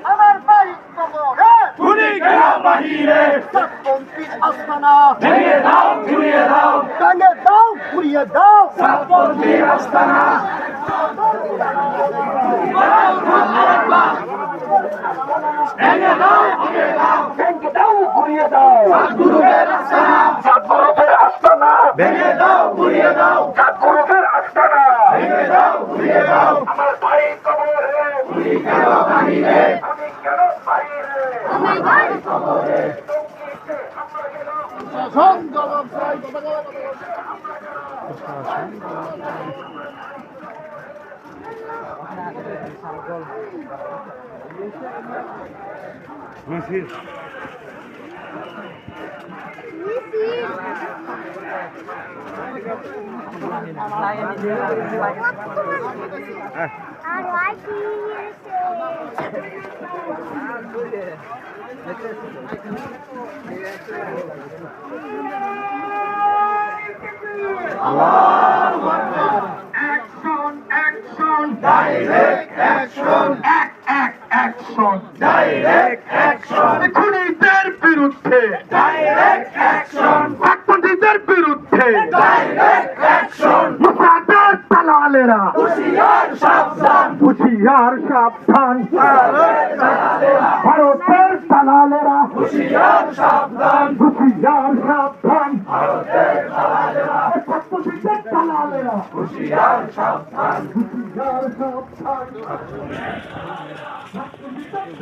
আমার ভাই কবরে খুনি গেল বাহিরে সাতপন্থীর আস্তানা ভেঙে দাও ঘুরিয়ে দাও ভেঙে দাও ঘুরিয়ে দাও সাতপন্থীর আস্তানা ভেঙে দাও ঘুরিয়ে দাও ভেঙে দাও ঘুরিয়ে দাও সাতগুরুদের আস্তানা সাতগুরুদের আস্তানা ভেঙে দাও ঘুরিয়ে দাও সাতগুরুদের আস্তানা ভেঙে দাও ঘুরিয়ে দাও আমার ভাই কবরে খুনি গেল বাহিরে খুনি গেল বাহিরে আমার ভাই কবরে Direct action, action, direct action. খুনিদের বিরুদ্ধে direct action. সাতপন্থীদের বিরুদ্ধে direct action. মুসাদের দালালেরা হুঁশিয়ার সাবধান, হুঁশিয়ার সাবধান। ভারতের দালালেরা হুঁশিয়ার সাবধান, হুঁশিয়ার সাবধান। ভারতের দালালেরা সাতপন্থীদের দালালেরা হুঁশিয়ার সাবধান, হুঁশিয়ার সাবধান।